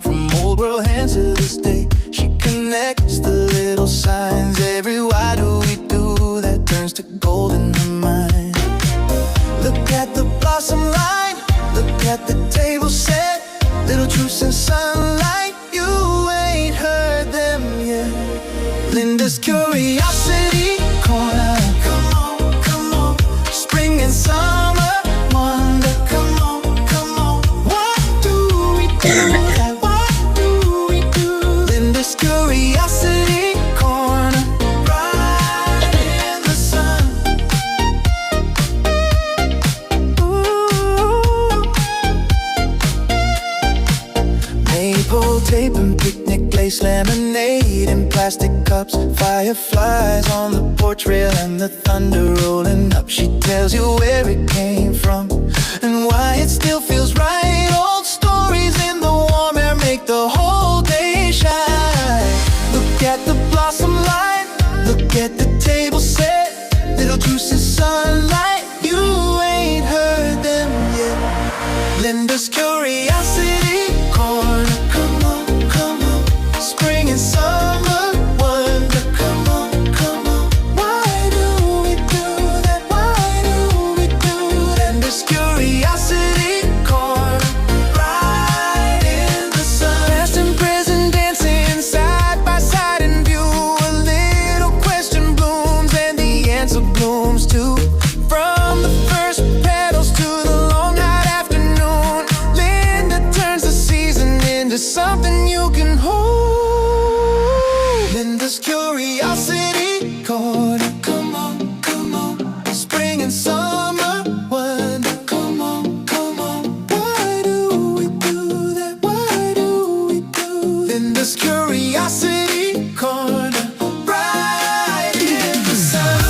From old world hands to this day, she connects the little signs. Every why do we do that turns to gold in her mind. Look at the blossom line, look at the table set. Little truths in sunlight, you ain't heard them yet. Linda's Curiosity Corner. Come on, come on. Spring and summer wonder. Come on, come on. What do we do? What do we do? Linda's Curiosity Corner. Right in the sun. Ooh. Maple tape and picnic place, lemonade in plastic cups, fireflies on the porch rail and the thunder rolling up. She tells you where it came from and why it still feels right. Old stories in the warm air make the whole day shine. Look at the blossom line, look at the table set. Little juice in sunlight, you ain't heard them yet. Linda's Curiosity Corner. Come on, come on. Spring and summer wonder. Come on, come on. Why do we do that? Why do we do that? Linda's Curiosity Corner. Right in the sun. Past and present dancing side by side in view. A little question blooms and the answer blooms too. From the first petals to the long hot afternoon, Linda turns the season into something you can hold. Linda's Curiosity Corner. Come on, come on. Spring and summer wonder. Come on, come on. Why do we do that? Why do we do that? Linda's Curiosity Corner. Right in the sun.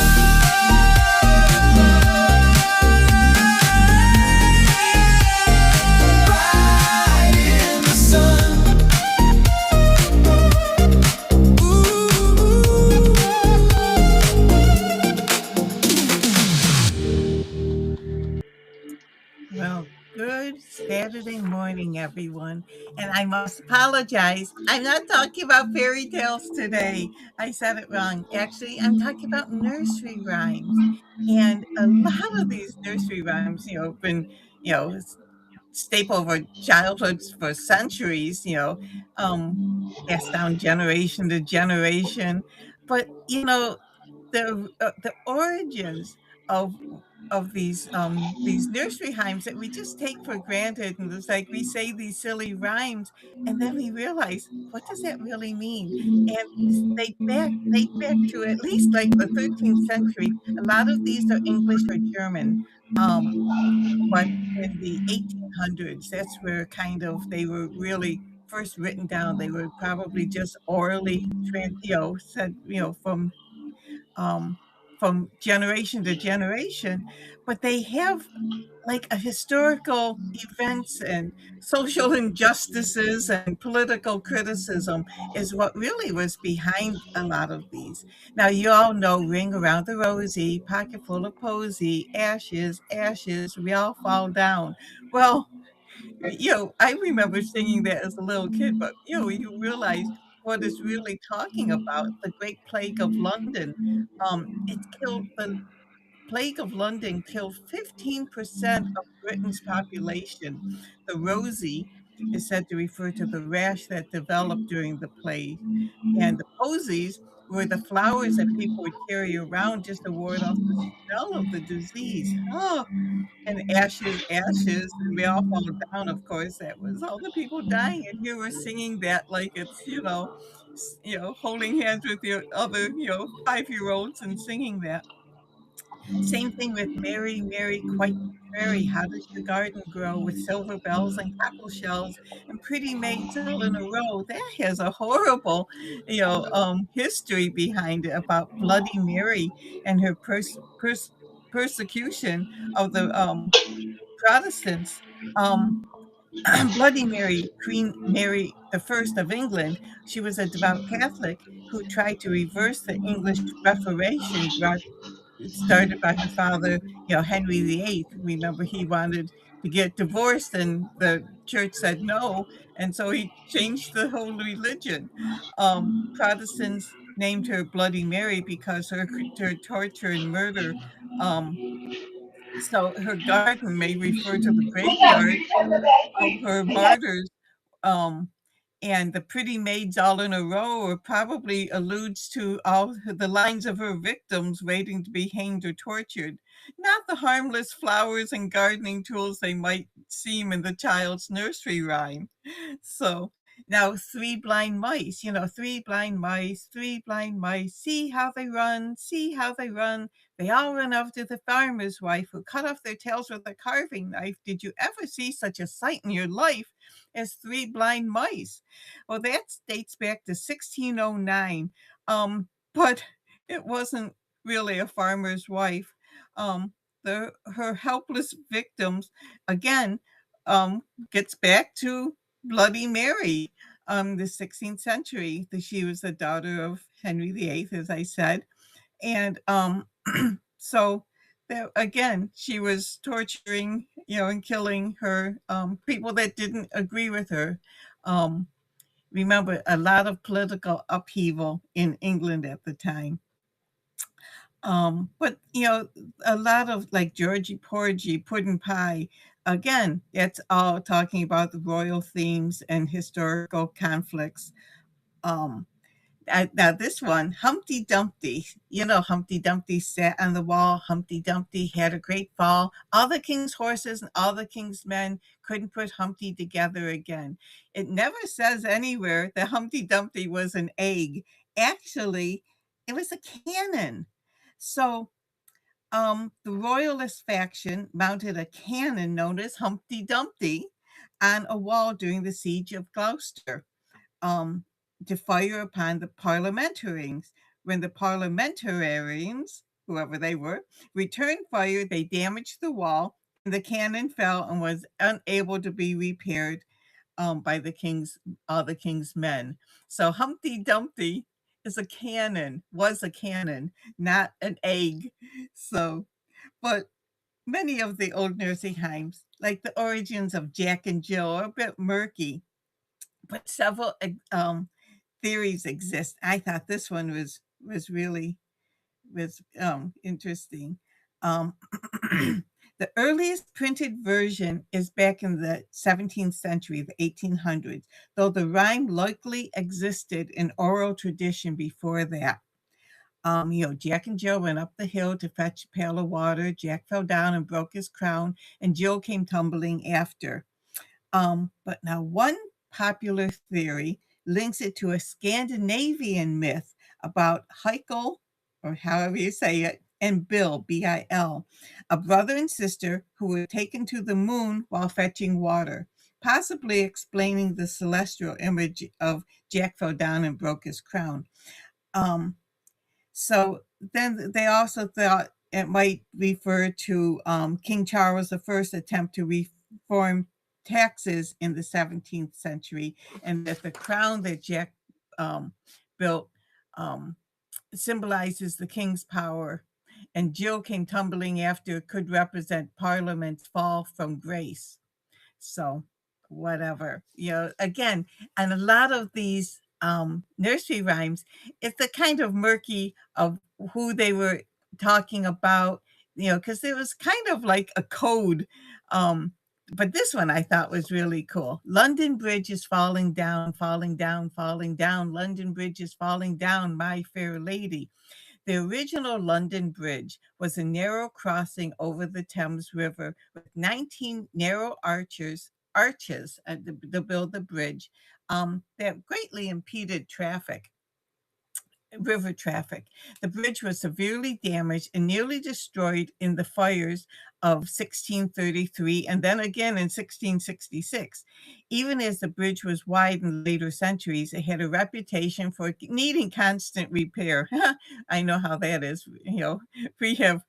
Right in the sun. Well, good Saturday morning, everyone. And I must apologize. I'm not talking about fairy tales today. I said it wrong. Actually, I'm talking about nursery rhymes. And a lot of these nursery rhymes, been, you know, s- staple of our childhoods for centuries, um, passed down generation to generation. But, the origins of these nursery rhymes that we just take for granted, and it's like we say these silly rhymes, and then we realize, what does that really mean? And they back to at least like the 13th century. A lot of these are English or German. Um, but in the 1800s, that's where kind of they were really first written down. They were probably just orally said, um, from generation to generation, but they have like a historical events and social injustices and political criticism is what really was behind a lot of these. Now you all know Ring Around the Rosie, Pocket Full of Posy, Ashes, Ashes, We All Fall Down. Well, I remember singing that as a little kid, but you realize what it's really talking about, the Great Plague of London. It killed the Plague of London killed 15% of Britain's population. The rosy is said to refer to the rash that developed during the plague, and the posies were the flowers that people would carry around just to ward off the smell of the disease. Oh, and ashes, ashes, and we all fall down, of course, that was all the people dying, and here we're singing that like it's, holding hands with your other, 5-year-olds and singing that. Same thing with Mary, Mary, quite contrary. How does your garden grow with silver bells and cockle shells and pretty maids all in a row? That has a horrible, history behind it about Bloody Mary and her persecution of the Protestants. Um, Bloody Mary, Queen Mary the First of England, she was a devout Catholic who tried to reverse the English Reformation brought started by her father, Henry VIII. Remember, he wanted to get divorced, and the church said no, and so he changed the whole religion. Protestants named her Bloody Mary because her torture and murder. Um, so her garden may refer to the graveyard of her martyrs, um, and the pretty maids all in a row or probably alludes to all the lines of her victims waiting to be hanged or tortured, not the harmless flowers and gardening tools they might seem in the child's nursery rhyme. So now three blind mice, three blind mice, see how they run, see how they run. They all run after the farmer's wife who cut off their tails with a carving knife. Did you ever see such a sight in your life as three blind mice? Well, that dates back to 1609, but it wasn't really a farmer's wife. Um, her helpless victims, again, gets back to Bloody Mary, the 16th century. She was the daughter of Henry VIII, as I said, and so there again, she was torturing, and killing her people that didn't agree with her. Um, Remember, a lot of political upheaval in England at the time. But a lot of like Georgie Porgy, Puddin' Pie, again, it's all talking about the royal themes and historical conflicts. Um, Now this one, Humpty Dumpty, Humpty Dumpty sat on the wall. Humpty Dumpty had a great fall. All the king's horses and all the king's men couldn't put Humpty together again. It never says anywhere that Humpty Dumpty was an egg. Actually, it was a cannon. So the royalist faction mounted a cannon known as Humpty Dumpty on a wall during the siege of Gloucester, um, to fire upon the parliamentarians. When the parliamentarians, whoever they were, returned fire, they damaged the wall, and the cannon fell and was unable to be repaired by the king's men. So Humpty Dumpty was a cannon, not an egg. So, but many of the old nursing homes, like the origins of Jack and Jill, are a bit murky, but several theories exist. I thought this one was interesting. Um, the earliest printed version is back in the 17th century, the 1800s, though the rhyme likely existed in oral tradition before that. Jack and Jill went up the hill to fetch a pail of water. Jack fell down and broke his crown, and Jill came tumbling after. But now one popular theory links it to a Scandinavian myth about Heikel, or however you say it, and Bill, Bil, a brother and sister who were taken to the moon while fetching water, possibly explaining the celestial image of Jack fell down and broke his crown. So then they also thought it might refer to King Charles I's attempt to reform taxes in the 17th century, and that the crown that Jack built um, symbolizes the king's power, and Jill came tumbling after could represent Parliament's fall from grace. So whatever, again, and a lot of these nursery rhymes, it's a kind of murky of who they were talking about, because it was kind of like a code. But this one I thought was really cool. London Bridge is falling down, falling down, falling down. London Bridge is falling down, my fair lady. The original London Bridge was a narrow crossing over the Thames River with 19 narrow arches to build the bridge, that greatly impeded river traffic. The bridge was severely damaged and nearly destroyed in the fires of 1633 and then again in 1666. Even as the bridge was wide in later centuries, it had a reputation for needing constant repair. I know how that is. We have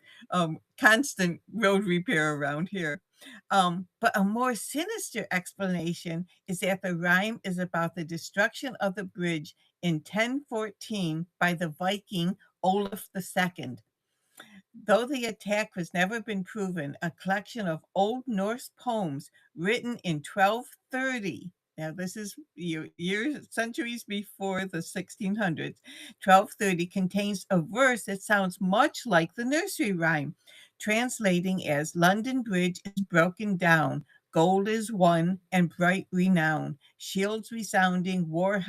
constant road repair around here. But a more sinister explanation is that the rhyme is about the destruction of the bridge in 1014 by the Viking Olaf II. Though the attack has never been proven, a collection of Old Norse poems written in 1230. Now, this is years, centuries before the 1600s. 1230 contains a verse that sounds much like the nursery rhyme, translating as London Bridge is broken down, gold is won, and bright renown, shields resounding, war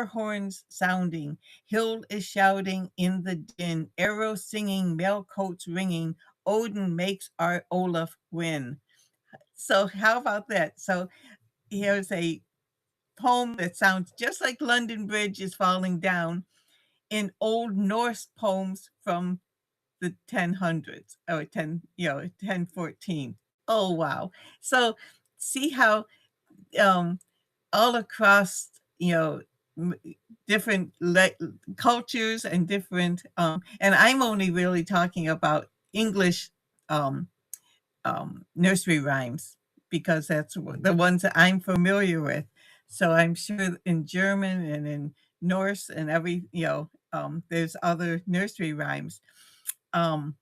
horns sounding, Hild is shouting in the din, arrows singing, mail coats ringing. Odin makes our Olaf win. So, how about that? So, here's a poem that sounds just like London Bridge is falling down in Old Norse poems from the 1000s or 1014. Oh, wow. So, see how um, all across, m- different cultures and different, and I'm only really talking about English um, nursery rhymes because that's the ones that I'm familiar with. So I'm sure in German and in Norse and there's other nursery rhymes. Um,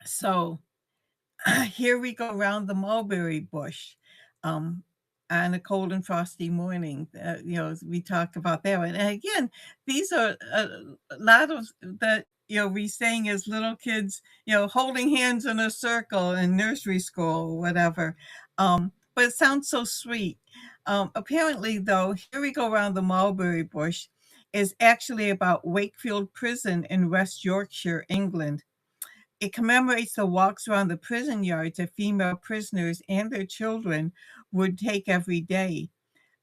so here we go around the mulberry bush um, on a cold and frosty morning. We talked about that one. And again, these are a lot of that, we sang as little kids, holding hands in a circle in nursery school or whatever. But it sounds so sweet. Apparently, though, here we go around the mulberry bush is actually about Wakefield Prison in West Yorkshire, England. It commemorates the walks around the prison yards that female prisoners and their children would take every day.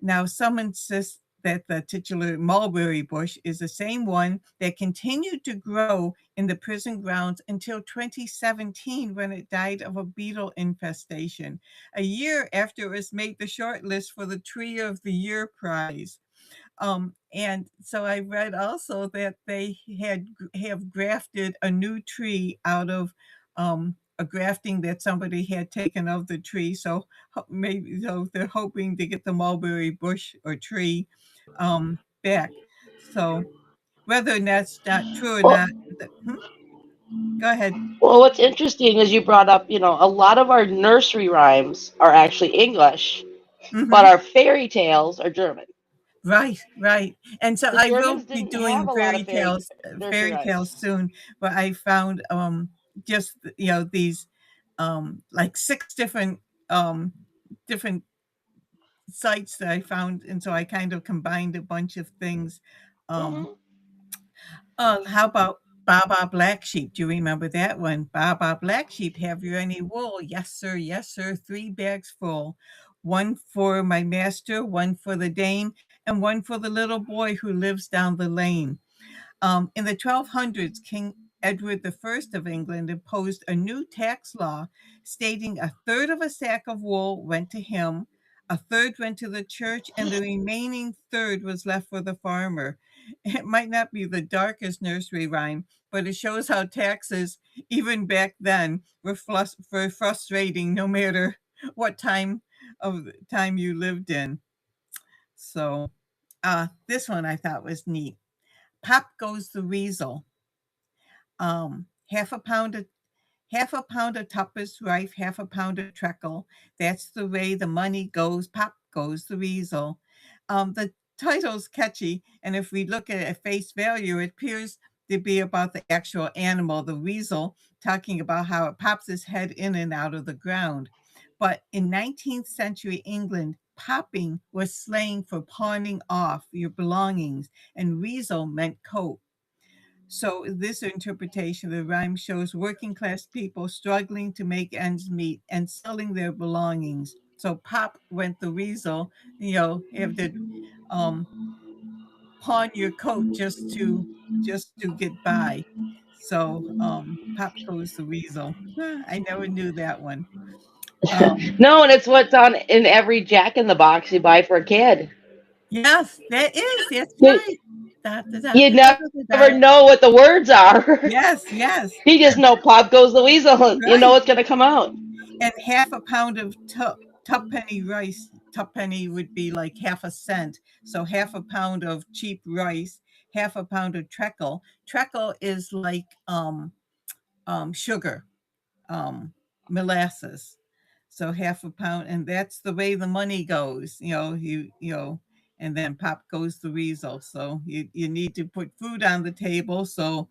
Now, some insist that the titular mulberry bush is the same one that continued to grow in the prison grounds until 2017 when it died of a beetle infestation, a year after it was made the short list for the Tree of the Year prize. And so I read also that they have grafted a new tree out of a grafting that somebody had taken of the tree. So maybe so they're hoping to get the mulberry bush or tree back. So whether that's not true or Well, not, go ahead. well, what's interesting is you brought up, a lot of our nursery rhymes are actually English, but Hmm. our fairy tales are German. Right, right. And so The I will Germans be didn't have doing a lot of nursery fairy tales rhymes. soon, but I found just these like six different sites that I found, and so I kind of combined a bunch of things. Um Hmm. how about Baba Black Sheep? Do you remember that one? Baba Black Sheep, have you any wool? Yes, sir, 3 bags full. One for my master, one for the dame, and one for the little boy who lives down the lane. In the 1200s, King Edward I of England imposed a new tax law stating a third of a sack of wool went to him, a third went to the church, and the remaining third was left for the farmer. It might not be the darkest nursery rhyme, but it shows how taxes, even back then, were frustrating no matter what time you lived in. So, this one I thought was neat. Pop goes the weasel. Half a pound of Tupper's rife, half a pound of treacle. That's the way the money goes. Pop goes the weasel. The title's catchy, and if we look at it at face value, it appears to be about the actual animal, the weasel, talking about how it pops its head in and out of the ground. But in 19th century England, popping was slang for pawning off your belongings, and weasel meant coat. So this interpretation of the rhyme shows working class people struggling to make ends meet and selling their belongings. So Pop went the weasel, have to um, pawn your coat just to get by. So Pop goes the weasel. I never knew that one. Um, No, and it's what's on in every Jack in the Box you buy for a kid. yes, that is. That's You, right. Da, da, da, you da, da, da, never da. know what the words are. Yes, yes. You just know Pop goes the weasel. You know Right. what's going to come out. And half a pound of tuppenny rice. Tuppenny would be like half a cent. So half a pound of cheap rice, half a pound of treacle. Treacle is like sugar, um, molasses. So half a pound, and that's the way the money goes. And then pop goes the weasel. So you need to put food on the table. So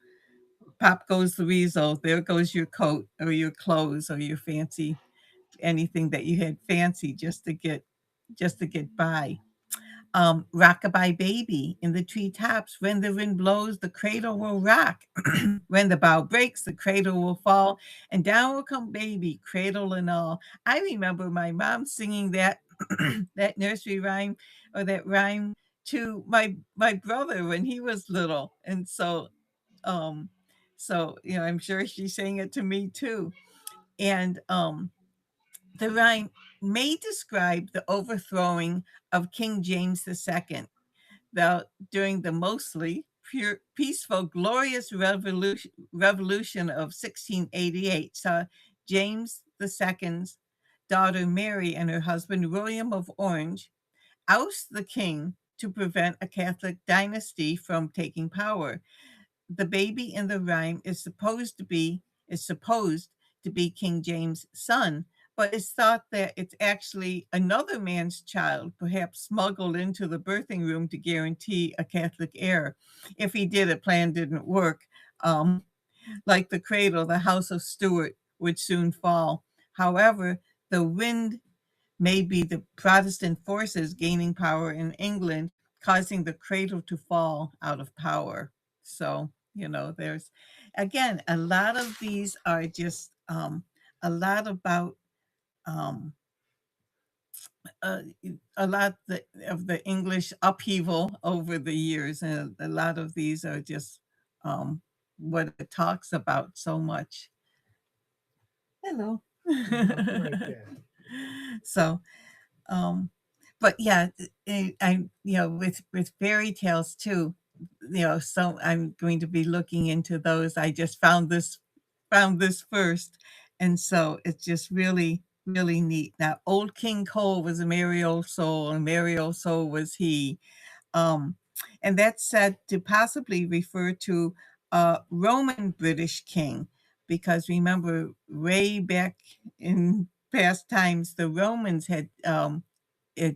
pop goes the weasel. There goes your coat or your clothes or your fancy anything that you had fancy just to get by. Rockabye baby in the treetops. When the wind blows, the cradle will rock. When the bough breaks, the cradle will fall, and down will come baby, cradle and all. I remember my mom singing that that nursery rhyme or that rhyme to my brother when he was little, and um, I'm sure she sang it to me too. And the rhyme may describe the overthrowing of King James II during the mostly pure, peaceful, glorious revolution of 1688 saw James II's daughter Mary and her husband William of Orange oust the king to prevent a Catholic dynasty from taking power. The baby in the rhyme is supposed to be King James' son, but it's thought that it's actually another man's child, perhaps smuggled into the birthing room to guarantee a Catholic heir. If he did, a plan didn't work. Like the cradle, the house of Stuart would soon fall. However, the wind may be the Protestant forces gaining power in England, causing the cradle to fall out of power. So, there's again a lot of these are just a lot about um, uh, a lot of the English upheaval over the years, and a lot of these are just um, what it talks about so much. Hello. So, um, but yeah, I with fairy tales too. So I'm going to be looking into those. I just found this first, and so it's just really really neat. Now, Old King Cole was a merry old soul, and merry old soul was he. Um, and that's said to possibly refer to a Roman British king, because remember, way back in past times, the Romans had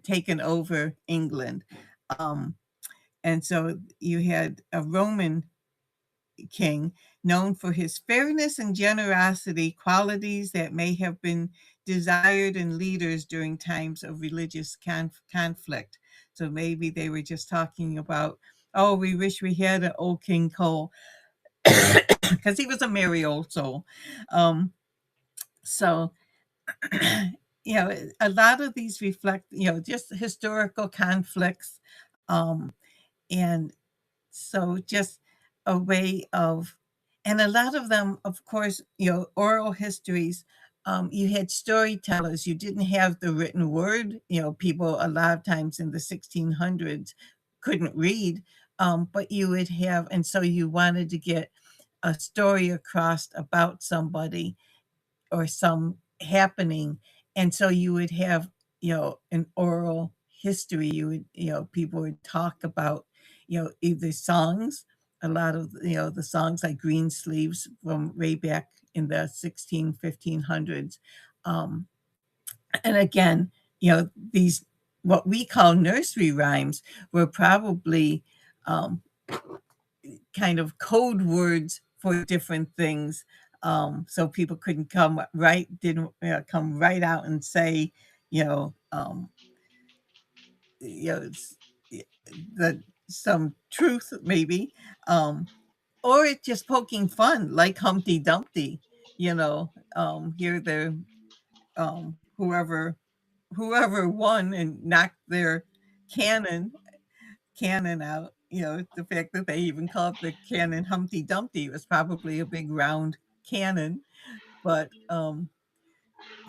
taken over England. Um, and so you had a Roman king known for his fairness and generosity, qualities that may have been desired in leaders during times of religious conflict. So maybe they were just talking about, oh, we wish we had an old King Cole because he was a merry old soul. Um, so, a lot of these reflect, just historical conflicts. Um, and so just a way of, and a lot of them, of course, oral histories. You had storytellers. You didn't have the written word. People a lot of times in the 1600s couldn't read, but you would have, and so you wanted to get a story across about somebody or some happening. And so you would have, an oral history. People would talk about, either songs, a lot of, the songs like Green Sleeves from way back in the 1500s. Um, and again, these, what we call nursery rhymes, were probably um, kind of code words for different things. So people couldn't didn't come right out and say, you know, um, you know, the some truth maybe, or it's just poking fun, like Humpty Dumpty. Here the whoever won and knocked their cannon cannon out. The fact that they even called the cannon Humpty Dumpty was probably a big round cannon. But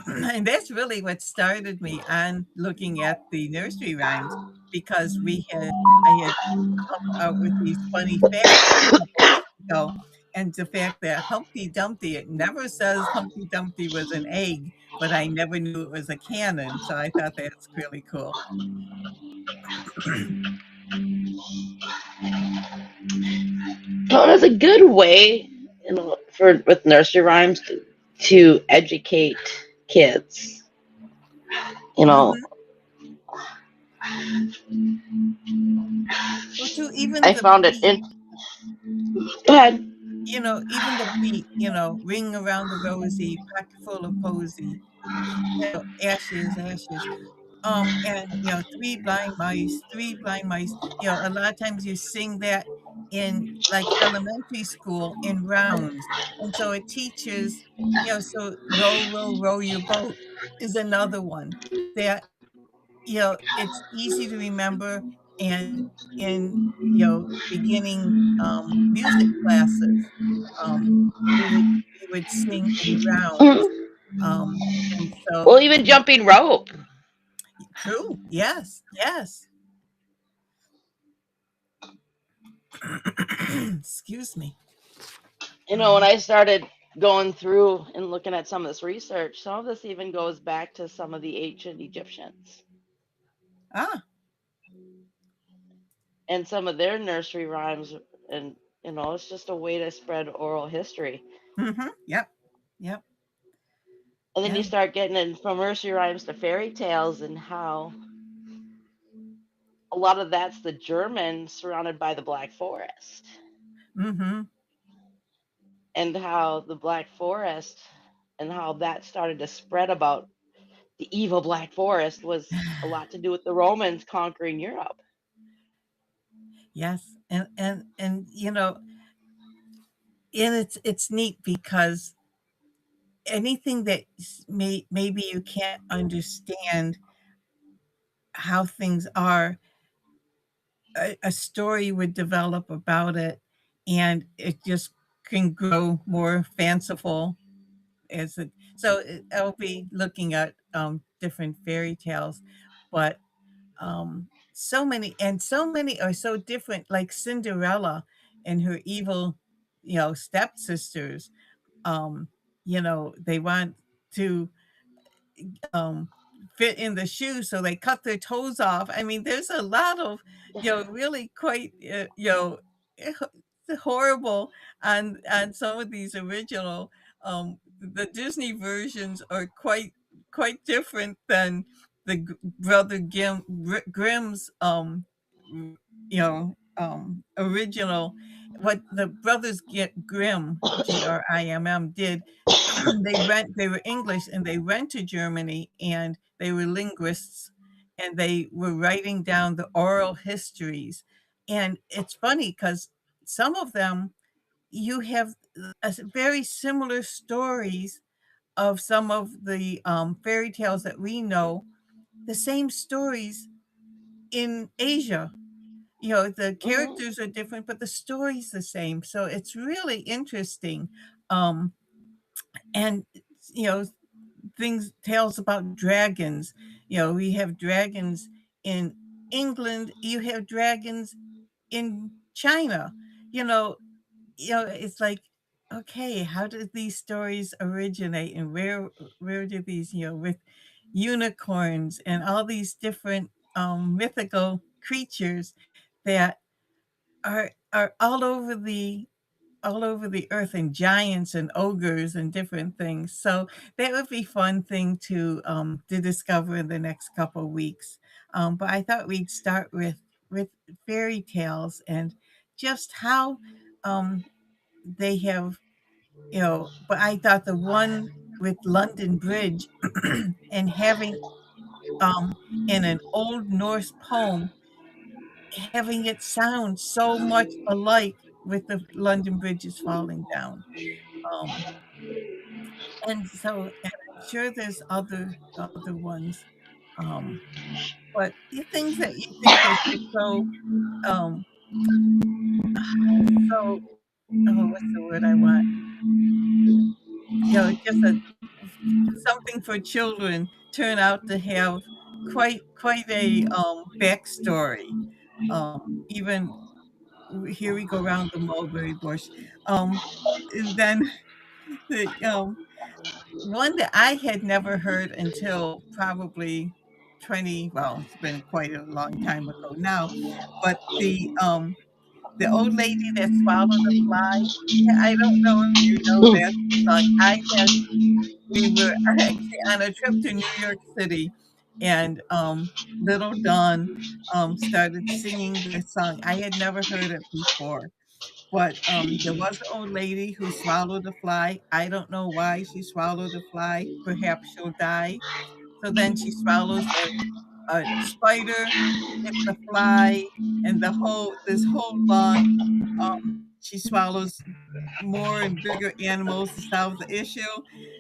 and that's really what started me on looking at the nursery rhymes, because I had come out with these funny facts a couple weeks ago, and the fact that Humpty Dumpty, it never says Humpty Dumpty was an egg, but I never knew it was a cannon. So I thought that's really cool. Well, that's a good way, for with nursery rhymes to educate kids. You know, Mhm. Well, too, even I the found it beat, in. Go ahead. even the beat, "Ring around the rosy, pocket full of posy," "Ashes, ashes." And, 3 blind mice, 3 blind mice, a lot of times you sing that in, like, elementary school in rounds, and so it teaches, so "Row, row, row your boat" is another one that, it's easy to remember, and in, beginning, music classes, um, we would sing in rounds, Mhm. um, and so Well, even jumping rope. true, yes, yes. Excuse me. When Um, I started going through and looking at some of this research, some of this even goes back to some of the ancient Egyptians ah, and some of their nursery rhymes. And, it's just a way to spread oral history. yep, yep, And then you yeah, start getting in from nursery rhymes to fairy tales and how a lot of that's the Germans surrounded by the Black Forest. mhm, And how the Black Forest and how that started to spread about the evil Black Forest was a lot to do with the Romans conquering Europe. yes, and, and it's neat because anything that maybe you can't understand how things are, a story would develop about it, and it just can grow more fanciful as it so I'll be looking at, different fairy tales, but so many are so different, like Cinderella and her evil, stepsisters. They want to um, fit in the shoes, so they cut their toes off. I mean, there's a lot of, really quite, horrible on some of these original. The Disney versions are quite different than the Brother Grimm's, original. What the Brothers Grimm, Grimm, did. They were English, and they went to Germany, and they were linguists, and they were writing down the oral histories. And it's funny because some of them, you have very similar stories of some of the fairy tales that we know, the same stories in Asia. The Hmm. characters are different, but the story's the same. So it's really interesting. Um, and, you know, things tales about dragons. We have dragons in England, you have dragons in China. You know, it's like, okay, how did these stories originate, and where did these, with unicorns and all these different mythical creatures that are all over the earth, and giants and ogres and different things. So that would be fun thing to discover in the next couple weeks. But I thought we'd start with fairy tales and just how um, they have, But I thought the one with London Bridge and having um, in an old Norse poem, having it sound so much alike with the London Bridge is falling down. Um, and I'm sure there's other ones, um, but the things that you think are just um, so what's the word I want? Just something for children turn out to have quite a, backstory. Even here we go around the mulberry bush, um, and then the, one that I had never heard until probably 20, well, it's been quite a long time ago now, but the the old lady that swallowed a fly. Yeah, I don't know if you know that song. I had We were actually on a trip to New York City, and, little Dawn, started singing the song. I had never heard it before, but, there was an old lady who swallowed a fly. I don't know why she swallowed a fly. Perhaps she'll die. So then she swallows a spider, it's a fly, and the whole this whole long she swallows more and bigger animals to solve the issue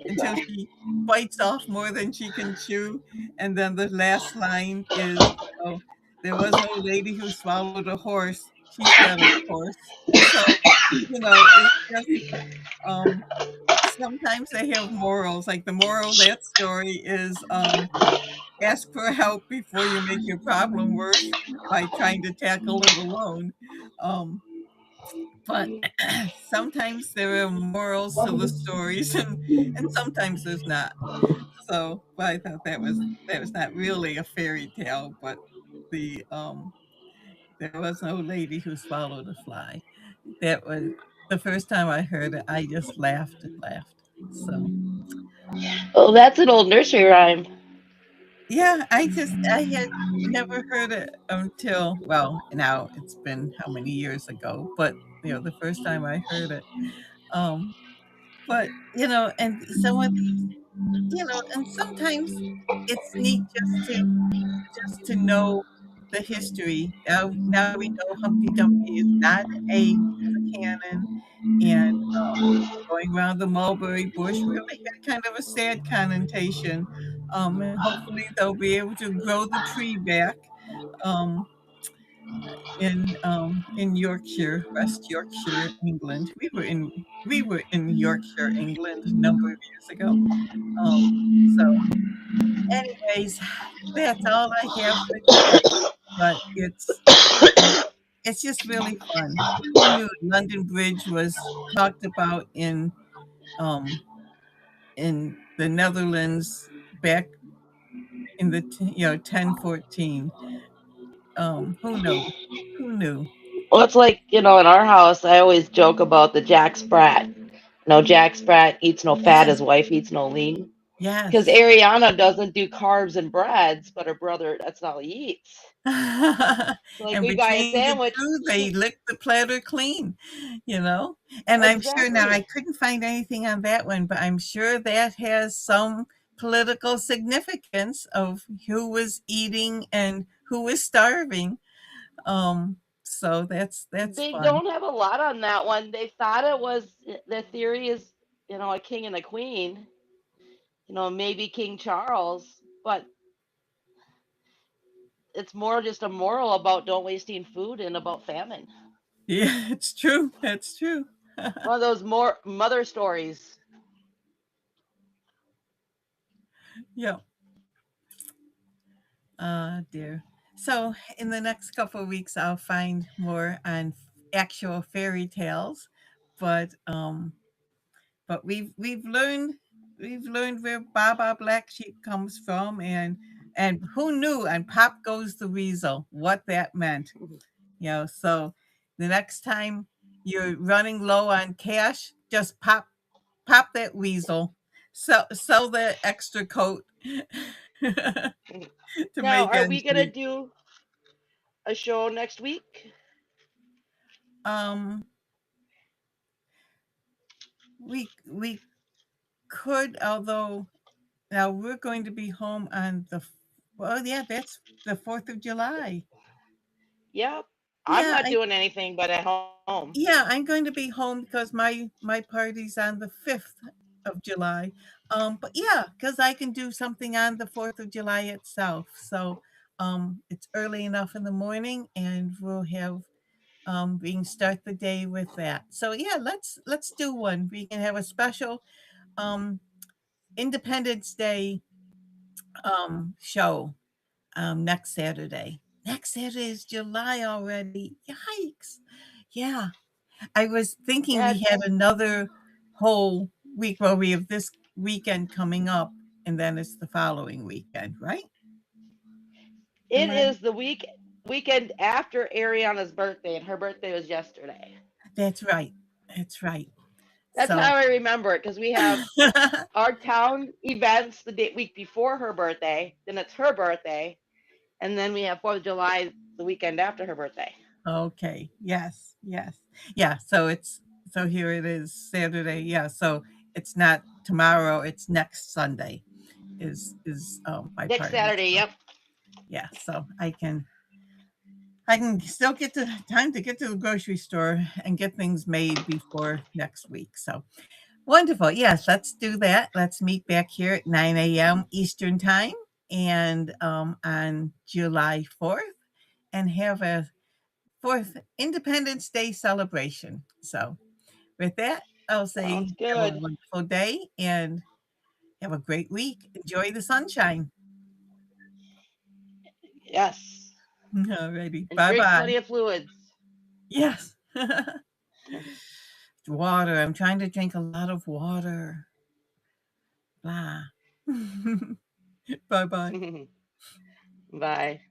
until she bites off more than she can chew. And then the last line is, there was an old lady who swallowed a horse. She's dead, of course. So, it's just um, sometimes they have morals. Like the moral of that story is ask for help before you make your problem worse by trying to tackle it alone. Um, but sometimes there are morals to the stories, and sometimes there's not. So, but I thought that was not really a fairy tale, but there was no lady who swallowed a fly. That was the first time I heard it. I just laughed and laughed. So Oh, that's an old nursery rhyme. yeah, I had never heard it until, well, now it's been how many years ago, but the first time I heard it. Um, but and some of these, and sometimes it's neat just to know the history. Now we know Humpty Dumpty is not an egg, it's a cannon, and going around the mulberry bush really had kind of a sad connotation. And hopefully they'll be able to grow the tree back um, in Yorkshire, West Yorkshire, England. We were in Yorkshire, England a number of years ago. So anyways, that's all I have for today. But it's just really fun. Who knew London Bridge was talked about in the Netherlands back in the 1014. Who knew? Who knew? Well, it's like, in our house, I always joke about the Jack Sprat. Jack Sprat eats no fat, Yes, his wife eats no lean. Because yes. Ariana doesn't do carbs and breads, but her brother, that's all he eats. So, like, And we buy a between the sandwich. 2, they lick the platter clean, you know? And I'm sure now I Exactly. couldn't find anything on that one, but I'm sure that has some political significance of who was eating and who was starving. So that's They fun. don't have a lot on that one. They thought it was, the theory is, a king and a queen, maybe King Charles, but it's more just a moral about don't wasting food and about famine. Yeah, it's true. That's true. One of those more mother stories. Yeah. Dear. So in the next couple of weeks, I'll find more on actual fairy tales, but we've learned where Baba Black Sheep comes from, and who knew? And Pop Goes the Weasel, what that meant. So the next time you're running low on cash, just pop that weasel, sell that extra coat to Now, make are we ends gonna meet. do a show next week? Um, we could, although now we're going to be home on well, yeah, that's the 4th of July. Yep. I'm Yeah, not doing anything but at home. I'm going to be home because my party's on the 5th of July. But yeah, because I can do something on the 4th of July itself. So it's early enough in the morning, and we can start the day with that. So yeah, let's do one. We can have a special um Independence Day show next Saturday. Next Saturday is July already. Yikes. Yeah. I was thinking Yeah, we had another whole week. Well, we have this weekend coming up, and then it's the following weekend, right? it Am I? is the week. weekend after Ariana's birthday, and her birthday was yesterday. That's right. That's right. That's So how I remember it because we have our town events the day, week before her birthday, then it's her birthday, and then we have 4th of July the weekend after her birthday. okay. Yes, yes. Yeah, so it's so here it is Saturday. Yeah, so it's not tomorrow, it's next Sunday my Next party. Saturday, So, yep. yeah, so I can still get the time to get to the grocery store and get things made before next week. So wonderful. Yes, let's do that. Let's meet back here at 9 a.m. Eastern Time and on July 4th and have a 4th Independence Day celebration. So, with that, I'll Sounds say have a good. wonderful day and have a great week. Enjoy the sunshine. Yes. Alrighty. And Bye drink bye. plenty of fluids. Yes. Water. I'm trying to drink a lot of water. Blah. Bye bye. Bye.